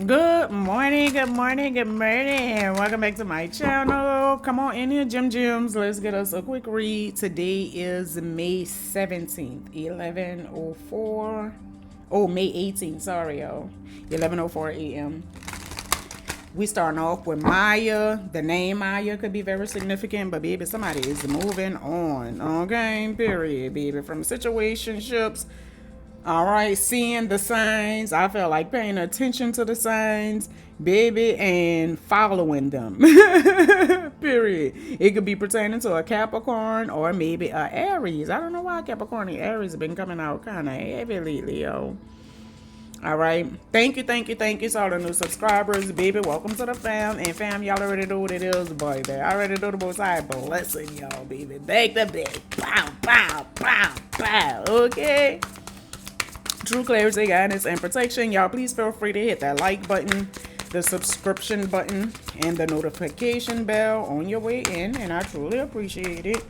Good morning, good morning, good morning. Welcome back to my channel. Come on in here, Gem Gems. Let's get us a quick read. Today is May 17th, 11:04. Oh, May 18th, sorry, y'all. 11:04 a.m. We starting off with Maya. The name Maya could be very significant, but baby, somebody is moving on. Okay, period, baby. From situationships. All right, seeing the signs. I feel like paying attention to the signs, baby, and following them. Period. It could be pertaining to a Capricorn or maybe a Aries. I don't know why Capricorn and Aries have been coming out kind of heavy lately, yo. All right. Thank you, thank you, thank you to all the new subscribers, baby. Welcome to the fam. And fam, y'all already know what it is, boy. They already know the most high blessing, y'all, baby. Back to back. Pow, pow, pow, pow. Okay. True clarity, guidance, and protection. Y'all, please feel free to hit that like button, the subscription button, and the notification bell on your way in, and I truly appreciate it.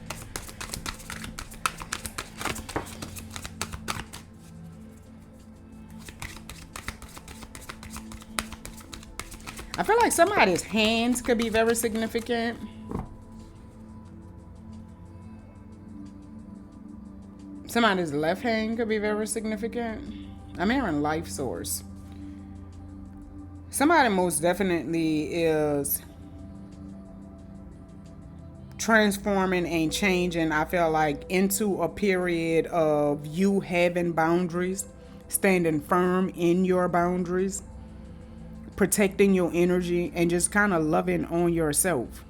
I feel like somebody's hands could be very significant. Somebody's left hand could be very significant. I'm hearing life source. Somebody most definitely is transforming and changing, I feel like, into a period of you having boundaries, standing firm in your boundaries, protecting your energy, and just kind of loving on yourself.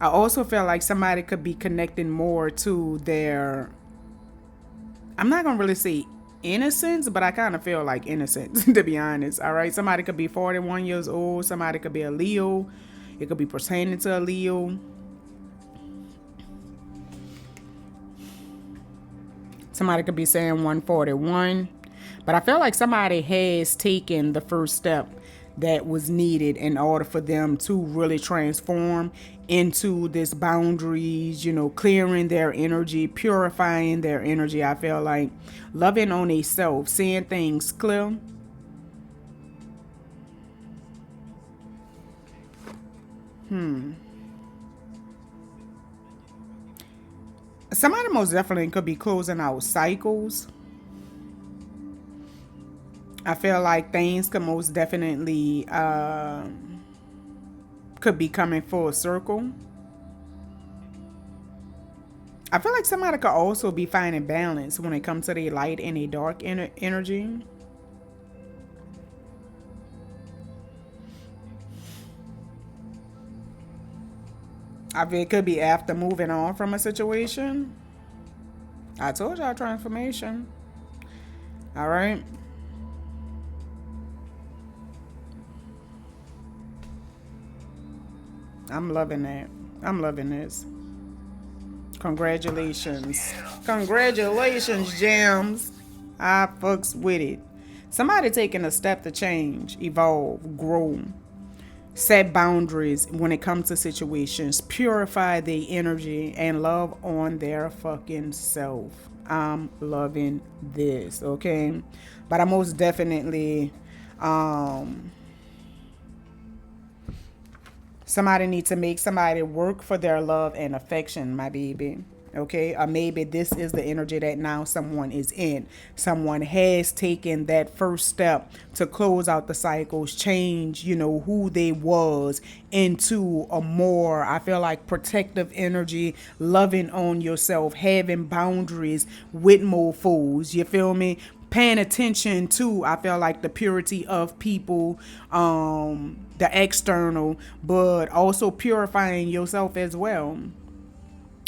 I also feel like somebody could be connecting more to their, I'm not going to really say innocence, but I kind of feel like innocence, to be honest. All right. Somebody could be 41 years old. Somebody could be a Leo. It could be pertaining to a Leo. Somebody could be saying 141. But I feel like somebody has taken the first step that was needed in order for them to really transform into this boundaries, clearing their energy, purifying their energy. I feel like loving on themselves, seeing things clear. Somebody most definitely could be closing out cycles. I feel like things could most definitely could be coming full circle. I feel like somebody could also be finding balance when it comes to the light and the dark energy. I feel it could be after moving on from a situation. I told y'all transformation. All right. I'm loving that. I'm loving this. Congratulations. Congratulations, Gems. I fucks with it. Somebody taking a step to change, evolve, grow, set boundaries when it comes to situations, purify their energy, and love on their fucking self. I'm loving this, okay? But I most definitely somebody needs to make somebody work for their love and affection, my baby. Okay, or maybe this is the energy that now someone is in. Someone has taken that first step to close out the cycles, change, who they was into a more, I feel like, protective energy, loving on yourself, having boundaries with more fools. You feel me? Paying attention to, I feel like, the purity of people, the external, but also purifying yourself as well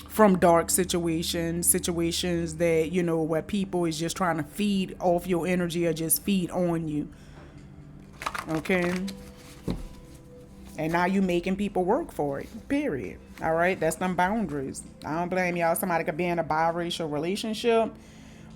from dark situations that, where people is just trying to feed off your energy or just feed on you. Okay. And now you making people work for it, period. All right, that's them boundaries. I don't blame y'all. Somebody could be in a biracial relationship,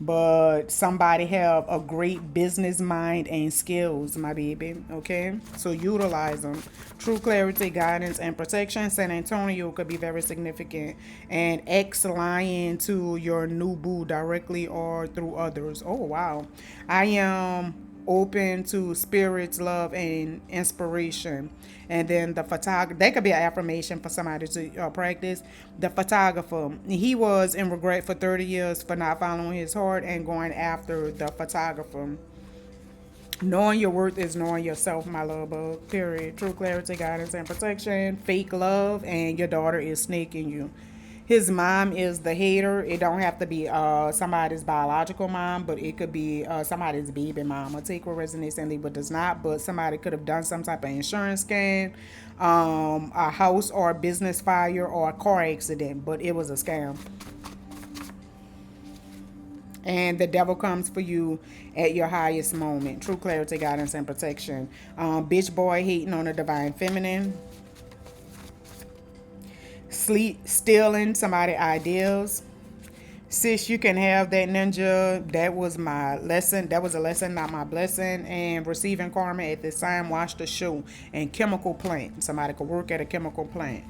but somebody have a great business mind and skills, my baby. Okay, so utilize them. True clarity, guidance, and protection. San Antonio could be very significant. And ex lying to your new boo directly or through others. Oh wow, I am open to spirits, love, and inspiration. And then the photographer, that could be an affirmation for somebody to practice. The photographer, he was in regret for 30 years for not following his heart and going after the photographer. Knowing your worth is knowing yourself, my love bug. Period. True clarity, guidance, and protection. Fake love, and your daughter is snaking you. His mom is the hater. It don't have to be somebody's biological mom, but it could be somebody's baby mom. Take what resonates and leave what does not. But somebody could have done some type of insurance scam, a house or a business fire, or a car accident. But it was a scam. And the devil comes for you at your highest moment. True clarity, guidance, and protection. Bitch boy hating on the divine feminine. Stealing somebody's ideals. Sis, you can have that, ninja. That was my lesson. That was a lesson, not my blessing. And receiving karma at this time. Watch the show. And chemical plant. Somebody could work at a chemical plant.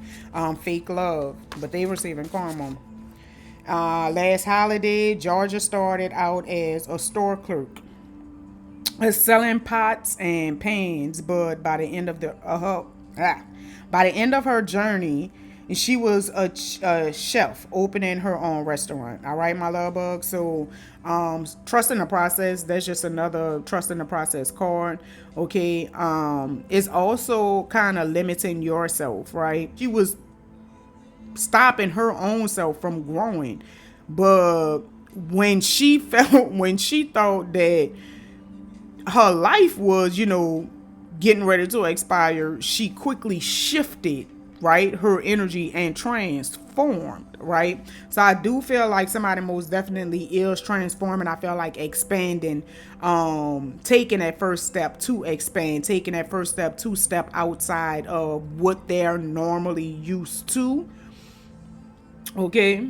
Fake love. But they receiving karma. Last holiday, Georgia started out as a store clerk, selling pots and pans. But by the end of her journey, she was a chef opening her own restaurant. All right, my love bug. So, trust in the process. That's just another trust in the process card. Okay. It's also kind of limiting yourself, right? She was stopping her own self from growing, but when she thought that her life was, getting ready to expire, she quickly shifted, right, her energy and transformed, right? So I do feel like somebody most definitely is transforming. I feel like expanding, taking that first step to expand, taking that first step to step outside of what they're normally used to. Okay.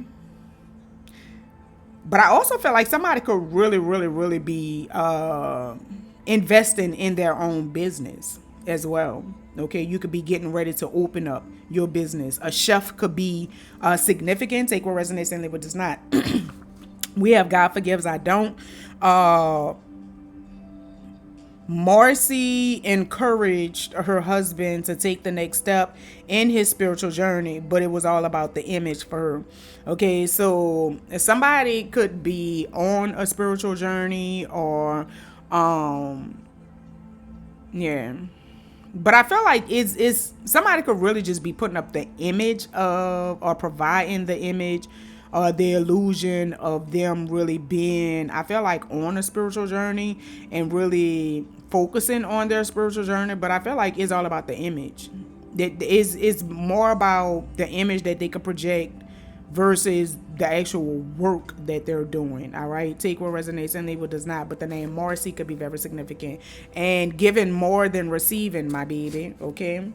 But I also feel like somebody could really, really, really be investing in their own business as well. Okay. You could be getting ready to open up your business. A chef could be significant. Take what resonates and leave what does not. We have God forgives, I don't. Marcie encouraged her husband to take the next step in his spiritual journey, but it was all about the image for her. Okay, so somebody could be on a spiritual journey or yeah. But I feel like it's somebody could really just be putting up the image of, or providing the image, the illusion of them really being, I feel like, on a spiritual journey and really focusing on their spiritual journey. But I feel like it's all about the image. It's more about the image that they could project versus the actual work that they're doing. All right, take what resonates and leave what does not. But the name Marcie could be very significant and giving more than receiving, my baby. Okay.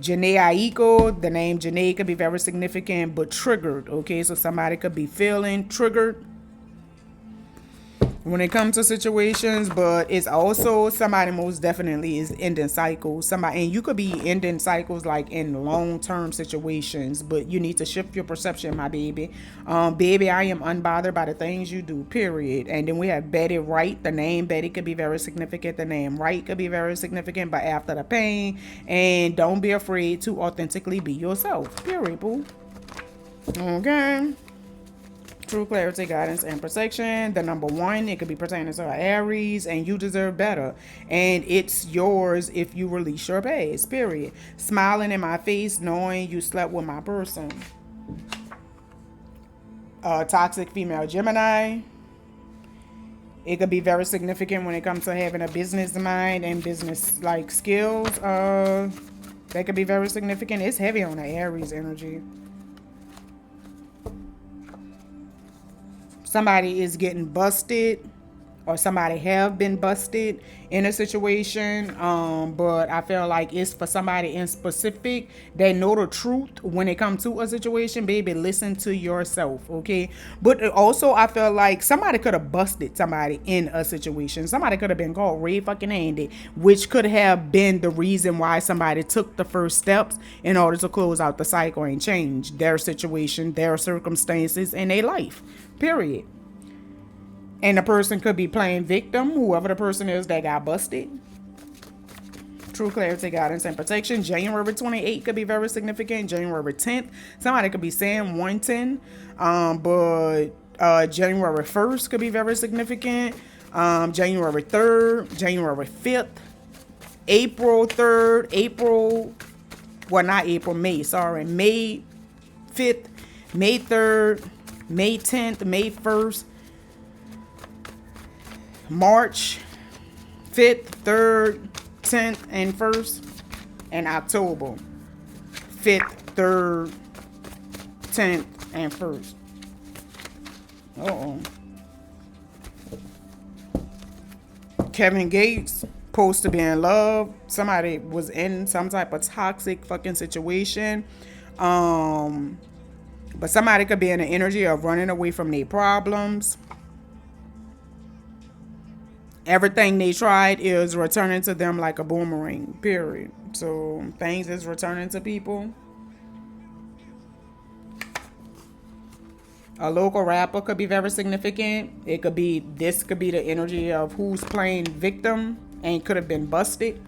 Jhana, the name Jhana could be very significant, but triggered. Okay, so somebody could be feeling triggered when it comes to situations, but it's also somebody most definitely is ending cycles. Somebody, and you could be ending cycles like in long-term situations, but you need to shift your perception, my baby. Baby, I am unbothered by the things you do, period. And then we have Betty Wright. The name Betty could be very significant. The name Wright could be very significant, but after the pain. And don't be afraid to authentically be yourself, period, boo. Okay. True clarity, guidance, and protection. The number one, it could be pertaining to Aries, and you deserve better. And it's yours if you release your past, period. Smiling in my face, knowing you slept with my person. Toxic female Gemini. It could be very significant when it comes to having a business mind and business like skills. That could be very significant. It's heavy on the Aries energy. Somebody is getting busted, or somebody have been busted in a situation, but I feel like it's for somebody in specific that know the truth when it comes to a situation. Baby, listen to yourself, okay? But also I feel like somebody could have busted somebody in a situation. Somebody could have been called red fucking handed, which could have been the reason why somebody took the first steps in order to close out the cycle and change their situation, their circumstances, and their life, period. And the person could be playing victim, whoever the person is that got busted. True clarity, guidance, and protection. January 28th could be very significant. January 10th, somebody could be saying 110. But January 1st could be very significant. January 3rd, January 5th, April 3rd, May 5th, May 3rd, May 10th, May 1st, March 5th, 3rd, 10th, and 1st, and October 5th, 3rd, 10th, and 1st. Kevin Gates, supposed to be in love. Somebody was in some type of toxic fucking situation. But somebody could be in the energy of running away from their problems. Everything they tried is returning to them like a boomerang, period. So things is returning to people. A local rapper could be very significant. This could be the energy of who's playing victim and could have been busted.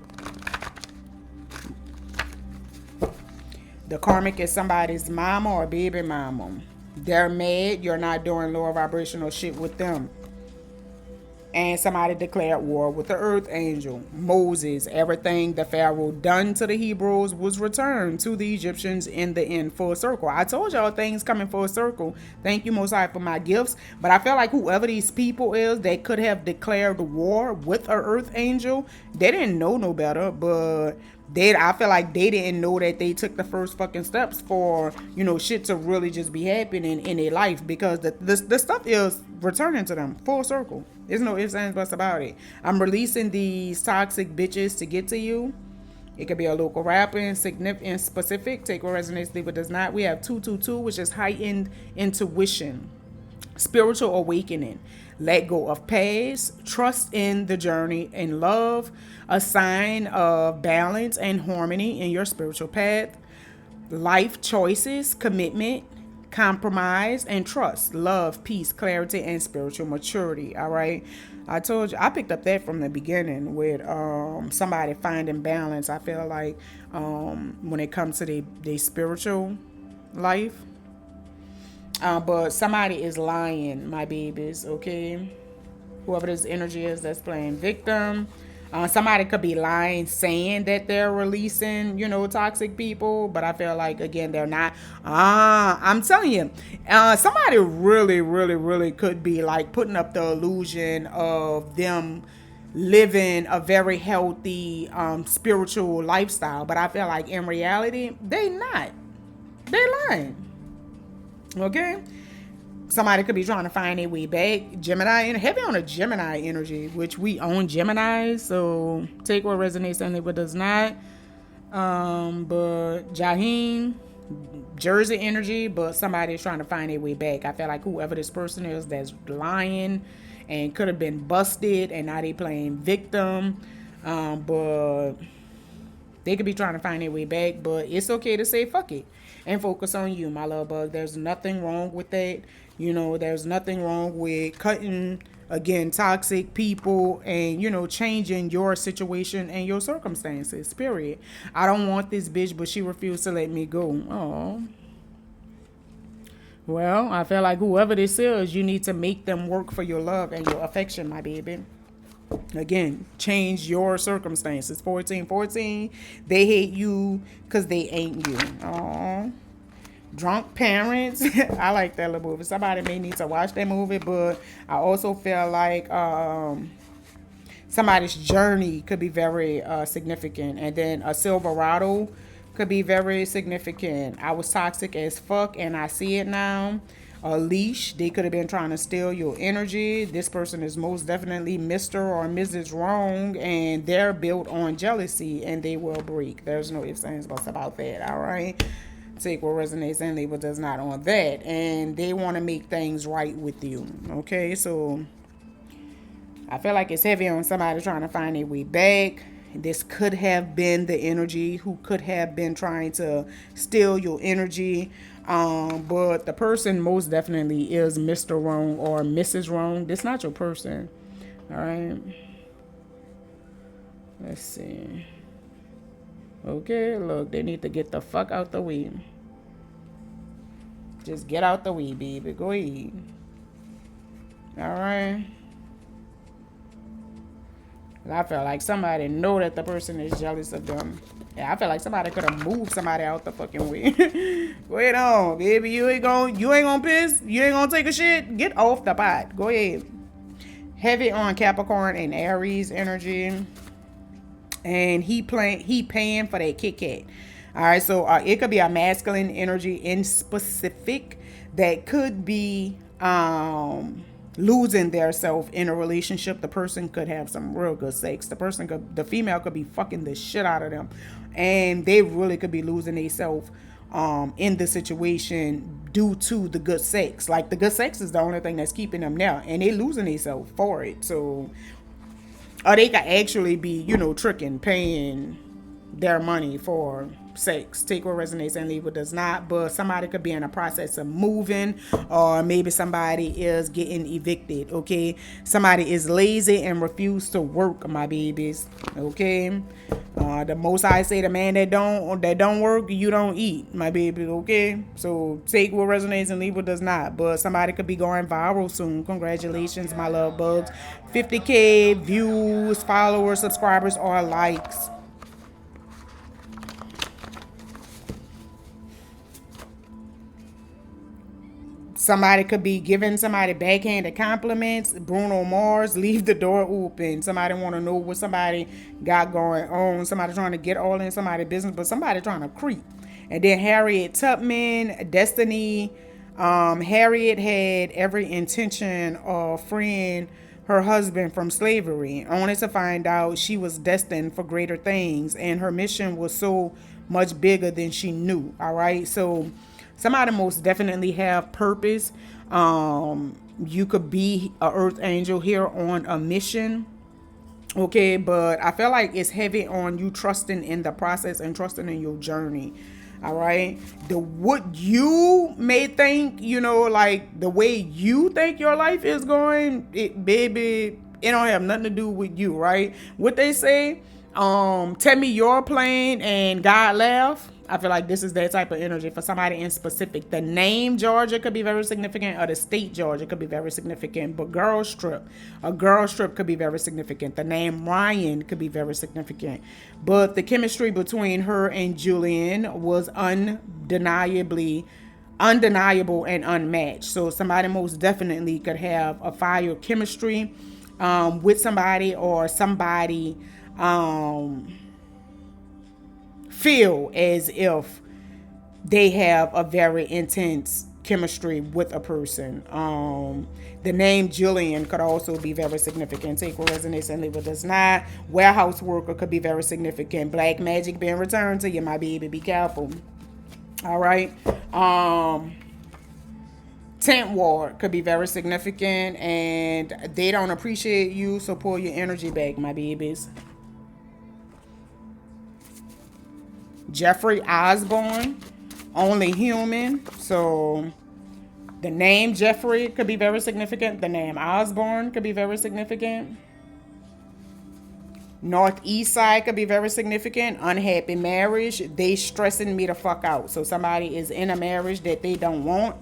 The karmic is somebody's mama or baby mama. They're mad you're not doing lower vibrational shit with them. And somebody declared war with the earth angel. Moses, everything the Pharaoh done to the Hebrews was returned to the Egyptians in the end, full circle. I told y'all things coming full circle. Thank you, Most High, for my gifts. But I feel like whoever these people is, they could have declared war with an earth angel. They didn't know no better, but I feel like they didn't know that they took the first fucking steps for, shit to really just be happening in their life, because the stuff is returning to them full circle. There's no ifs, ands, buts about it. I'm releasing these toxic bitches to get to you. It could be a local rapper, significant, specific. Take what resonates, leave what does not. We have 222, which is heightened intuition, spiritual awakening. Let go of past, trust in the journey, and love, a sign of balance and harmony in your spiritual path. Life choices, commitment, compromise, and trust. Love, peace, clarity, and spiritual maturity. All right. I told you, I picked up that from the beginning with somebody finding balance. I feel like when it comes to their spiritual life. But somebody is lying, my babies, okay? Whoever this energy is that's playing victim. Somebody could be lying, saying that they're releasing, toxic people. But I feel like, again, they're not. I'm telling you, somebody really, really, really could be like putting up the illusion of them living a very healthy spiritual lifestyle. But I feel like in reality, they not. They lying. Okay? Somebody could be trying to find their way back. Gemini, and heavy on a Gemini energy, which we own Gemini, so take what resonates and what does not. But Jahiem, Jersey energy, but somebody is trying to find their way back. I feel like whoever this person is that's lying and could have been busted, and now they playing victim. But they could be trying to find their way back, but it's okay to say fuck it and focus on you, my love bug. There's nothing wrong with that. There's nothing wrong with cutting, again, toxic people and, changing your situation and your circumstances, period. I don't want this bitch, but she refused to let me go. Oh. Well, I feel like whoever this is, you need to make them work for your love and your affection, my baby. Again, change your circumstances. 1414, they hate you because they ain't you. Oh. Drunk parents. I like that little movie. Somebody may need to watch that movie, but I also feel like somebody's journey could be very significant. And then a Silverado could be very significant. I was toxic as fuck and I see it now. A leash, they could have been trying to steal your energy. This person is most definitely Mr. or Mrs. Wrong, and they're built on jealousy and they will break. There's no ifs, ands, buts about that. All right. Take what resonates and leave what does not on that. And they want to make things right with you. Okay, so I feel like it's heavy on somebody trying to find their way back. This could have been the energy who could have been trying to steal your energy. But the person most definitely is Mr. Wrong or Mrs. Wrong. This not your person. All right. Let's see. Okay, look, they need to get the fuck out the way. Just get out the way, baby. Go ahead. All right. I feel like somebody know that the person is jealous of them. Yeah, I feel like somebody could have moved somebody out the fucking way. Wait on, baby. You ain't gonna piss. You ain't gonna take a shit. Get off the pot. Go ahead. Heavy on Capricorn and Aries energy. And he paying for that Kit Kat. All right, so it could be a masculine energy in specific that could be losing their self in a relationship. The person could have some real good sex. The female could be fucking the shit out of them, and they really could be losing their self in the situation due to the good sex. Like the good sex is the only thing that's keeping them there, and they losing themselves for it. So, or they could actually be, tricking, paying their money for sex. Take what resonates and leave what does not. But somebody could be in a process of moving, or maybe somebody is getting evicted. Okay, somebody is lazy and refuse to work, my babies. Okay, the most I say, the man that don't work, you don't eat, my baby. Okay, so take what resonates and leave what does not. But somebody could be going viral soon. Congratulations, my love bugs. 50K views, followers, subscribers, or likes. Somebody could be giving somebody backhanded compliments. Bruno Mars, leave the door open. Somebody want to know what somebody got going on. Somebody trying to get all in somebody's business, but somebody trying to creep. And then Harriette Tubman, Destiny. Harriette had every intention of freeing her husband from slavery, only to find out she was destined for greater things, and her mission was so much bigger than she knew. All right, so somebody most definitely have purpose. You could be an earth angel here on a mission. Okay, but I feel like it's heavy on you trusting in the process and trusting in your journey. All right. What you may think, like the way you think your life is going, baby, it don't have nothing to do with you, right? What they say, tell me your plan and God laugh. I feel like this is that type of energy for somebody in specific. The name Georgia could be very significant, or the state Georgia could be very significant. But a girl strip could be very significant. The name Ryan could be very significant. But the chemistry between her and Julian was undeniable and unmatched. So somebody most definitely could have a fire chemistry with somebody, or somebody feel as if they have a very intense chemistry with a person. The name Julian could also be very significant. Take what resonates and leave what does not. Warehouse worker could be very significant. Black magic being returned to you, my baby. Be careful. All right. Tent ward could be very significant, and they don't appreciate you, so pull your energy back, my babies. Jeffrey Osborne, only human. So the name Jeffery could be very significant. The name Osborne could be very significant. Northeast side could be very significant. Unhappy marriage. They stressing me the fuck out. So somebody is in a marriage that they don't want.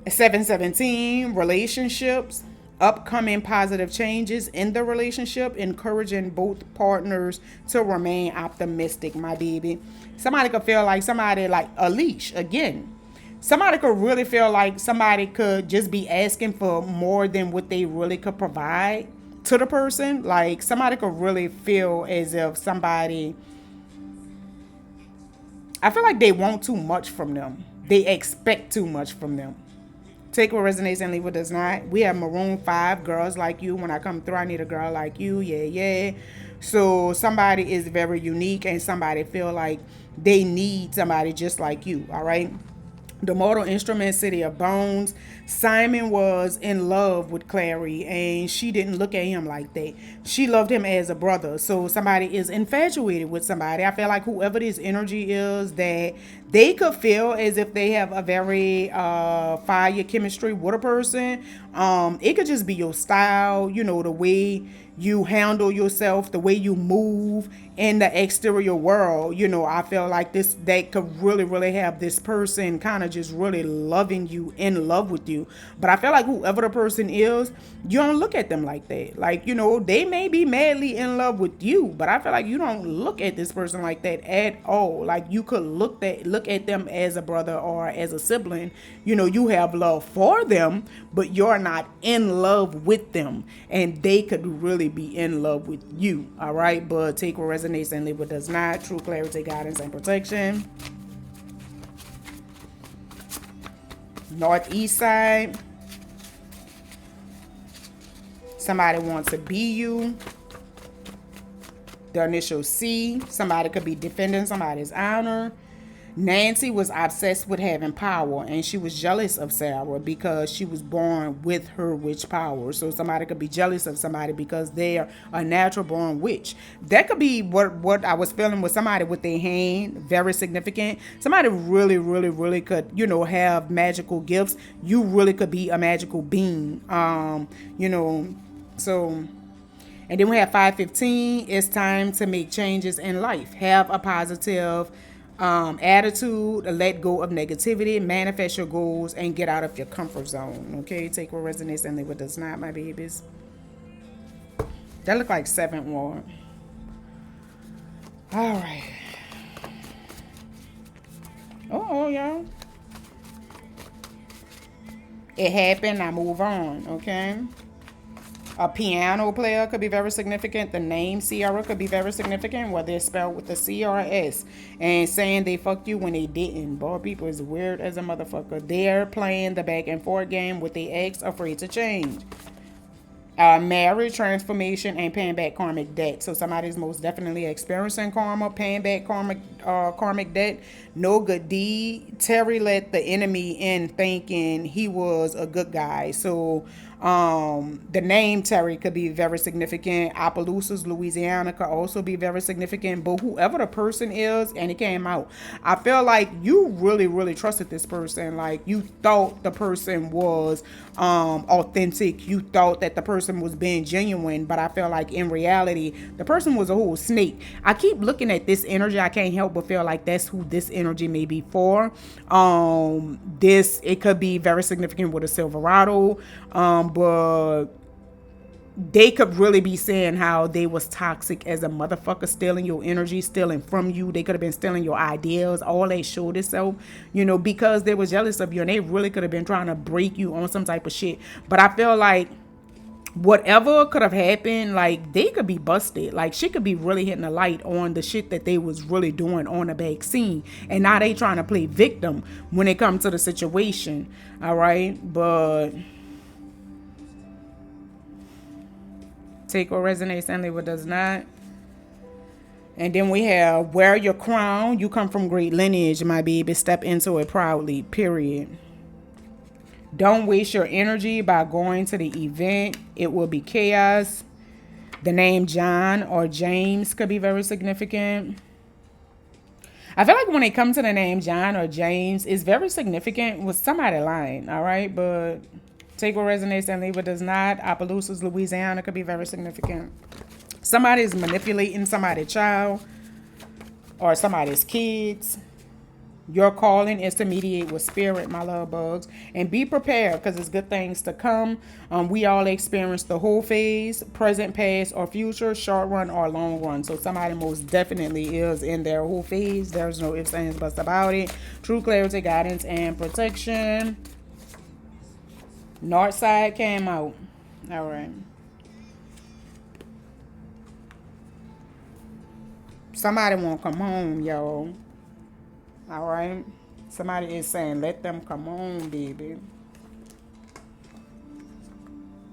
717, relationships. Upcoming positive changes in the relationship, encouraging both partners to remain optimistic, my baby. Somebody could feel like somebody like a leash again. Somebody could really feel like somebody could just be asking for more than what they really could provide to the person. Like somebody could really feel as if somebody, I feel like they want too much from them. They expect too much from them. Take what resonates and leave what does not. We have Maroon 5, girls like you. When I come through, I need a girl like you. Yeah. So somebody is very unique, and somebody feel like they need somebody just like you. All right. The Mortal Instrument, City of Bones. Simon was in love with Clary and she didn't look at him like that. She loved him as a brother. So somebody is infatuated with somebody. I feel like whoever this energy is, that they could feel as if they have a very fire chemistry with a person. It could just be your style, you know, the way you handle yourself, the way you move in the exterior world. You know, I feel like this, they could really, really have this person kind of just really loving you, in love with you. But I feel like whoever the person is, you don't look at them like that. Like, you know, they may be madly in love with you, but I feel like you don't look at this person like that at all. Like, you could look at them as a brother or as a sibling. You know, you have love for them, but you're not in love with them, and they could really be in love with you. All right, but take what resonates and leave what does not. True clarity, guidance, and protection. Northeast side. Somebody wants to be you. The initial C. Somebody could be defending somebody's honor. Nancy was obsessed with having power, and she was jealous of Ciara because she was born with her witch power. So somebody could be jealous of somebody because they're a natural born witch. That could be what I was feeling with somebody with their hand, very significant. Somebody really, really, really could, you know, have magical gifts. You really could be a magical being. You know, so. And then we have 515. It's time to make changes in life. Have a positive attitude, let go of negativity, manifest your goals, and get out of your comfort zone. Okay, take what resonates and leave what does not, my babies. That look like 7th ward. All right. Oh, y'all. It happened. I move on. Okay. A piano player could be very significant. The name Ciara could be very significant, whether it's spelled with a C or a S. And saying they fucked you when they didn't. Boy, people is weird as a motherfucker. They're playing the back and forth game with the ex, afraid to change. Marriage, transformation, and paying back karmic debt. So somebody's most definitely experiencing karma, paying back karmic debt. No good deed. Terry let the enemy in thinking he was a good guy. So the name Terry could be very significant. Opelousas, Louisiana could also be very significant. But whoever the person is, and it came out, I feel like you really, really trusted this person. Like, you thought the person was authentic. You thought that the person was being genuine, but I feel like in reality the person was a whole snake. I keep looking at this energy. I can't help but feel like that's who this energy may be for. It could be very significant with a Silverado, but they could really be saying how they was toxic as a motherfucker, stealing your energy, stealing from you. They could have been stealing your ideas. All they showed itself, you know, because they were jealous of you, and they really could have been trying to break you on some type of shit. But I feel like whatever could have happened, like, they could be busted. Like, shit could be really hitting a light on the shit that they was really doing on the back scene, and now they trying to play victim when it comes to the situation. All right, but take what resonates and leave what does not. And then we have wear your crown. You come from great lineage, my baby. Step into it proudly, period. Don't waste your energy by going to the event. It will be chaos. The name John or James could be very significant. I feel like when it comes to the name John or James, it's very significant with somebody lying, all right? But take what resonates and leave what does not. Opelousas, Louisiana could be very significant. Somebody is manipulating somebody's child or somebody's kids. Your calling is to mediate with spirit, my love bugs. And be prepared, because it's good things to come. We all experience the whole phase, present, past, or future, short run or long run. So somebody most definitely is in their whole phase. There's no ifs, ands, buts about it. True clarity, guidance, and protection. North side came out. All right. Somebody won't come home, y'all. All right. Somebody is saying, let them come home, baby.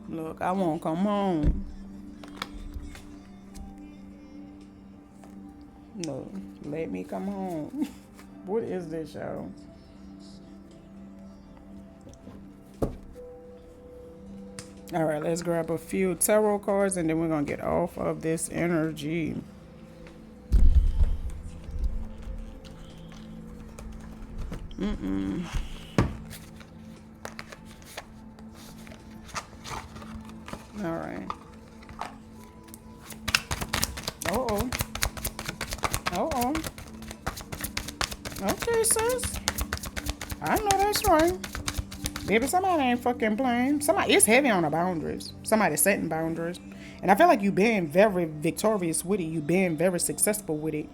Look, I won't come home. No, let me come home. What is this, y'all? All right, let's grab a few tarot cards and then we're going to get off of this energy. All right. Uh-oh. Uh-oh. Okay, sis. I know that's right. Baby, somebody ain't fucking playing. Somebody, it's heavy on the boundaries. Somebody setting boundaries. And I feel like you being very victorious with it. You being very successful with it.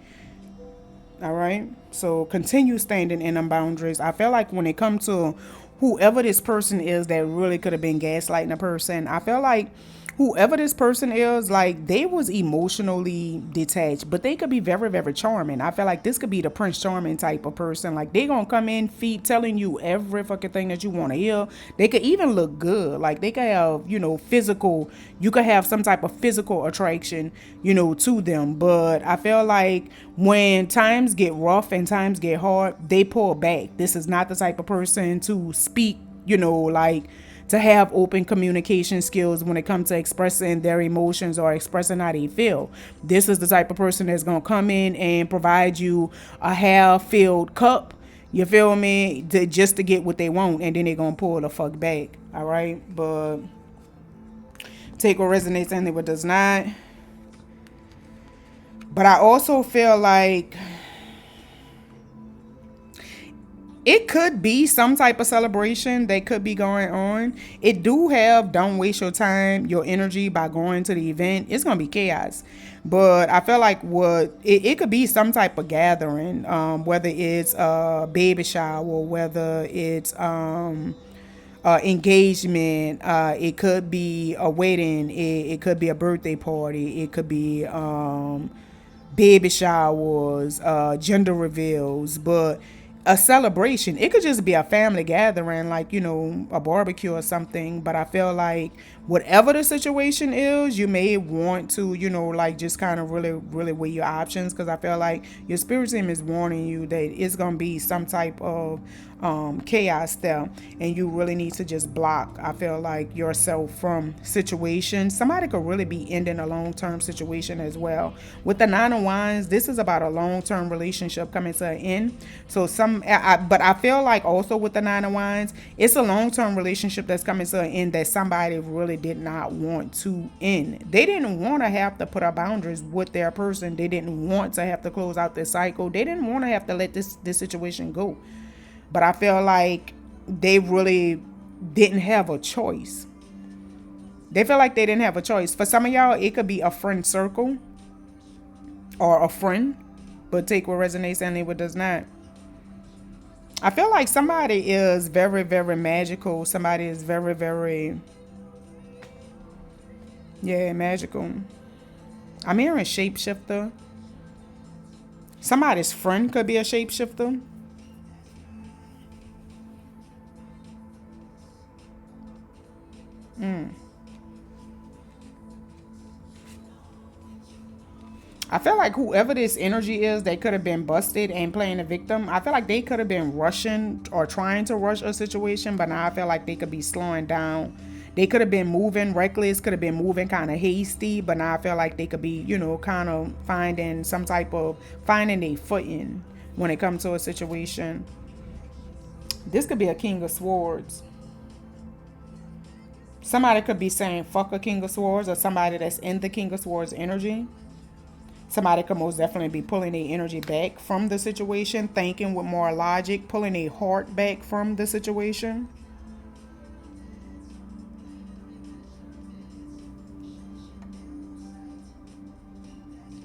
All right? So continue standing in them boundaries. I feel like when it comes to whoever this person is that really could have been gaslighting a person, I feel like whoever this person is, like, they was emotionally detached, but they could be very, very charming. I feel like this could be the Prince Charming type of person. Like, they gonna come in feet telling you every fucking thing that you want to hear. They could even look good. Like, they could have, you know, physical, you could have some type of physical attraction, you know, to them. But I feel like when times get rough and times get hard, they pull back. This is not the type of person to speak, you know, like, to have open communication skills when it comes to expressing their emotions or expressing how they feel. This is the type of person that's going to come in and provide you a half-filled cup, you feel me, just to get what they want, and then they're going to pull the fuck back, all right? But take what resonates and what does not. But I also feel like it could be some type of celebration that could be going on. It do have don't waste your time, your energy by going to the event. It's going to be chaos. But I feel like it could be some type of gathering, whether it's a baby shower, whether it's engagement, it could be a wedding, it could be a birthday party, it could be baby showers, gender reveals, but a celebration. It could just be a family gathering, like, you know, a barbecue or something. But I feel like whatever the situation is, you may want to, you know, like, just kind of really, really weigh your options, because I feel like your spirit team is warning you that it's going to be some type of chaos there, and you really need to just block, I feel like, yourself from situations. Somebody could really be ending a long-term situation as well. With the Nine of Wands, this is about a long-term relationship coming to an end. So but I feel like also with the Nine of Wands, it's a long-term relationship that's coming to an end that somebody really did not want to end. They didn't want to have to put up boundaries with their person. They didn't want to have to close out this cycle. They didn't want to have to let this situation go. But I feel like they really didn't have a choice. They feel like they didn't have a choice. For some of y'all, it could be a friend circle or a friend, but take what resonates and leave what does not. I feel like somebody is very, very magical. Somebody is very, very, magical. I'm hearing shapeshifter. Somebody's friend could be a shapeshifter. I feel like whoever this energy is, they could have been busted and playing a victim. I feel like they could have been rushing or trying to rush a situation, but now I feel like they could be slowing down. They could have been moving reckless, could have been moving kind of hasty, but now I feel like they could be, you know, kind of finding a footing when it comes to a situation. This could be a King of Swords. Somebody could be saying fuck a King of Swords, or somebody that's in the King of Swords energy. Somebody could most definitely be pulling their energy back from the situation, thinking with more logic, pulling their heart back from the situation.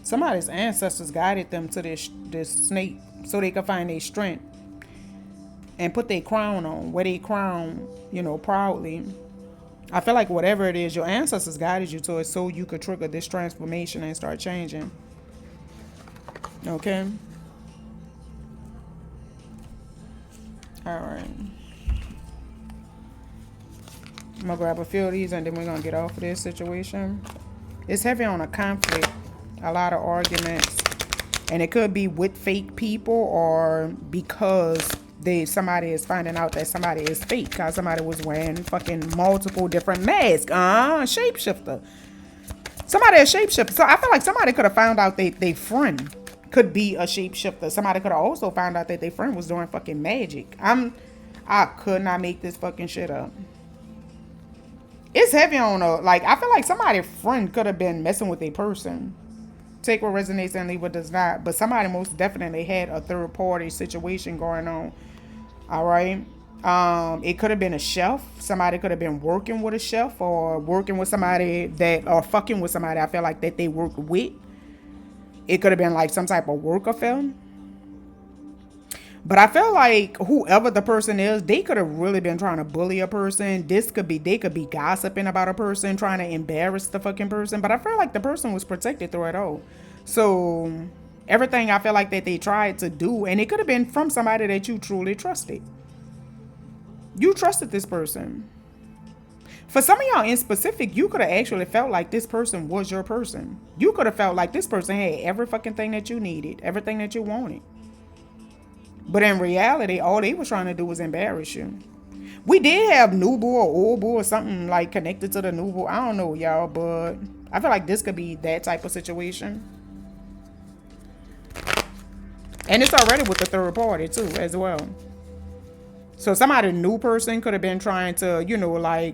Somebody's ancestors guided them to this snake so they could find their strength and put their crown on, wear their crown, you know, proudly. I feel like whatever it is, your ancestors guided you to it so you could trigger this transformation and start changing. Okay? All right. I'm going to grab a few of these and then we're going to get off of this situation. It's heavy on a conflict, a lot of arguments. And it could be with fake people or because somebody is finding out that somebody is fake because somebody was wearing fucking multiple different masks. Shapeshifter. Somebody a shapeshifter. So I feel like somebody could have found out they friend could be a shapeshifter. Somebody could have also found out that their friend was doing fucking magic. I could not make this fucking shit up. It's heavy on I feel like somebody's friend could have been messing with a person. Take what resonates and leave what does not. But somebody most definitely had a third party situation going on. All right. It could have been a chef. Somebody could have been working with a chef or working with somebody or fucking with somebody I feel like that they work with. It could have been like some type of work affair. But I feel like whoever the person is, they could have really been trying to bully a person. They could be gossiping about a person, trying to embarrass the fucking person. But I feel like the person was protected through it all. So everything I feel like that they tried to do, and it could have been from somebody that you truly trusted. You trusted this person. For some of y'all in specific, you could have actually felt like this person was your person. You could have felt like this person had every fucking thing that you needed, everything that you wanted. But in reality, all they was trying to do was embarrass you. We did have new bull or old bull or something like connected to the new bull. I don't know, y'all, but I feel like this could be that type of situation. And it's already with the third party too, as well. So somebody new person could have been trying to,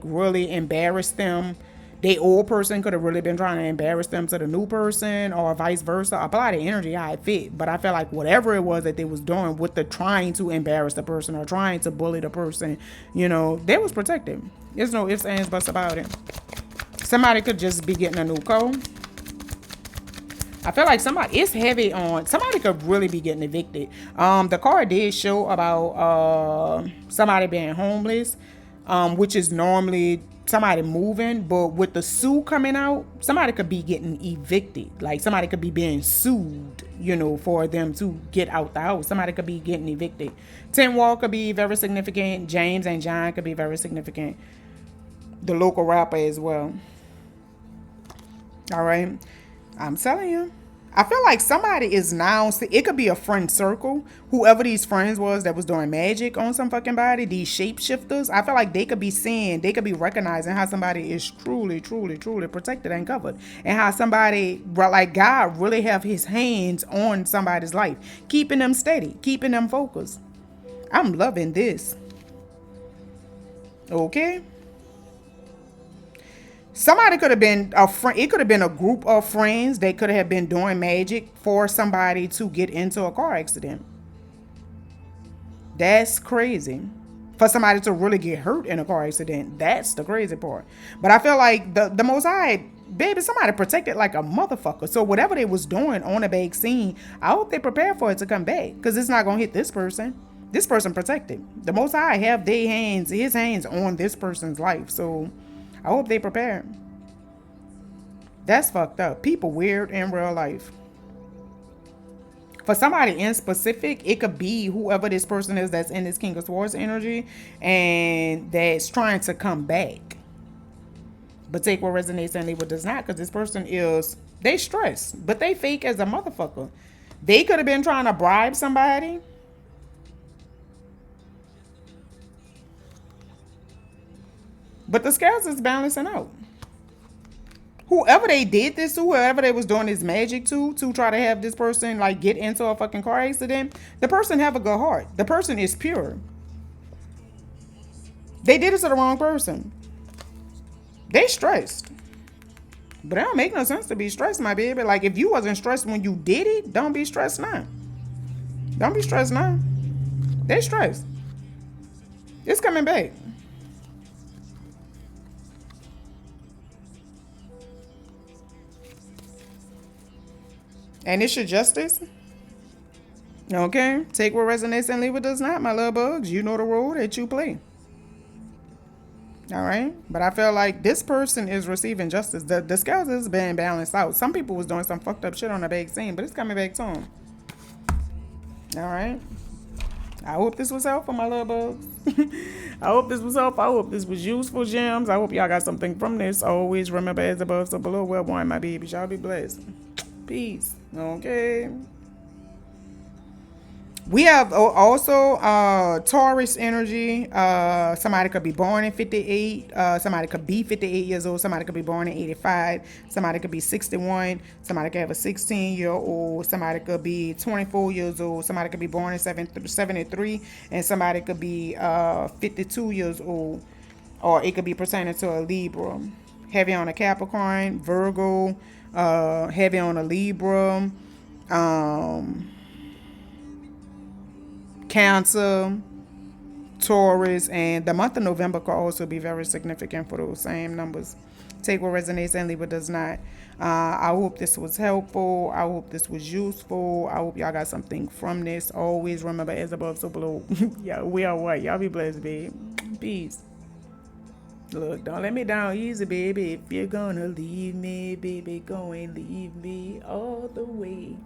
really embarrass them. The old person could have really been trying to embarrass them to the new person, or vice versa. Apply the energy how it fit. But I felt like whatever it was that they was doing with the trying to embarrass the person or trying to bully the person, they was protected. There's no ifs, ands, buts about it. Somebody could just be getting a new car. I feel like it's heavy on, somebody could really be getting evicted. The card did show about somebody being homeless, which is normally somebody moving, but with the sue coming out, somebody could be getting evicted. Like somebody could be being sued, for them to get out the house. Somebody could be getting evicted. Tin Wall could be very significant. James and John could be very significant. The local rapper as well. All right. I'm telling you. I feel like somebody is now, it could be a friend circle, whoever these friends was that was doing magic on some fucking body, these shapeshifters. I feel like they could be seeing, they could be recognizing how somebody is truly, truly, truly protected and covered. And how somebody, like God really have his hands on somebody's life, keeping them steady, keeping them focused. I'm loving this. Okay. Somebody could have been a friend. It could have been a group of friends that could have been doing magic for somebody to get into a car accident. That's crazy. For somebody to really get hurt in a car accident. That's the crazy part. But I feel like the Most High, baby, somebody protected like a motherfucker. So whatever they was doing on a big scene, I hope they prepare for it to come back. Because it's not going to hit this person. This person protected. The Most High have his hands on this person's life. So I hope they prepare. That's fucked up. People weird in real life. For somebody in specific, it could be whoever this person is that's in this King of Swords energy and that's trying to come back. But take what resonates and leave what does not, because this person they stressed, but they fake as a motherfucker. They could have been trying to bribe somebody. But the scales is balancing out. Whoever they did this to, whoever they was doing this magic to try to have this person like get into a fucking car accident, the person have a good heart. The person is pure. They did it to the wrong person. They stressed. But it don't make no sense to be stressed, my baby. Like if you wasn't stressed when you did it, don't be stressed now. Don't be stressed now. They stressed. It's coming back. And it's your justice. Okay. Take what resonates and leave what does not, my little bugs. You know the role that you play. All right. But I feel like this person is receiving justice. The scales is being balanced out. Some people was doing some fucked up shit on the big scene, but it's coming back to them. All right. I hope this was helpful, my little bugs. I hope this was helpful. I hope this was useful, gems. I hope y'all got something from this. Always remember, as above, so below. Well, born, my babies. Y'all be blessed. Peace. Okay. We have also Taurus energy. Somebody could be born in 58. Somebody could be 58 years old. Somebody could be born in 85. Somebody could be 61. Somebody could have a 16-year-old. Somebody could be 24 years old. Somebody could be born in 73. And somebody could be 52 years old. Or it could be pertaining to a Libra. Heavy on a Capricorn, Virgo, heavy on a Libra. Cancer, Taurus, and the month of November could also be very significant for those same numbers. Take what resonates and leave what does not. I hope this was helpful. I hope this was useful. I hope y'all got something from this. Always remember, as above, so below. Yeah, we are what? Y'all be blessed, babe. Peace. Look, don't let me down easy, baby. If you're gonna leave me, baby, go and leave me all the way.